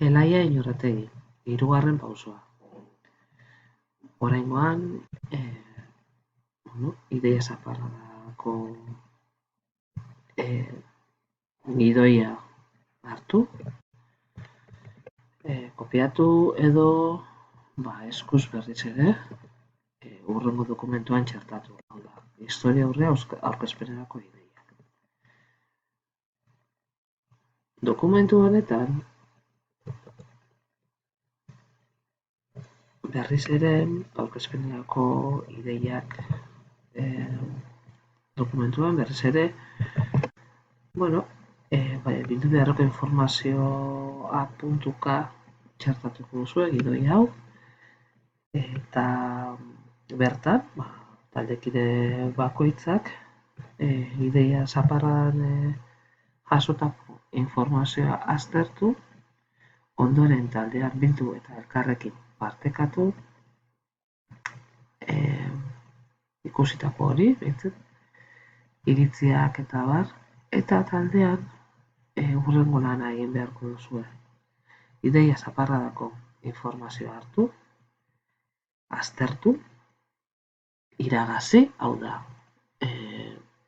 Elaia Iñurrategi, 3. pausoa. Oraingoan, ideia zaparradako gidoia hartu, kopiatu edo eskuz berriz ere hurrengo dokumentuan txertatu. Hau da, historia aurrea aurkezpenerako ideiak. Dokumentu honetan, berriz ere aurkezpenerako ideiak dokumentuan berriz ere bildu beharreko informazioa puntuka txertatuko duzue gidoi hau, eta bertan taldekide bakoitzak ideia zaparradan jasotako informazioa aztertu, ondoren taldean bildu eta elkarrekin partekatu, ikusitako hori, iritziak eta bar, eta taldean hurrengo lana egin beharko duzue. Ideia zaparradako informazioa hartu, aztertu, iragazi, hau da,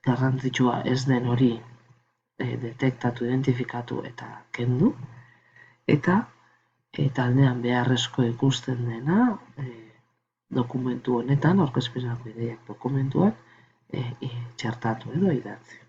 garrantzitsua ez den hori detektatu, identifikatu eta kendu, eta taldean beharrezko ikusten dena dokumentu honetan, aurkezpenerako ideiak dokumentuan, txertatu edo idatzi.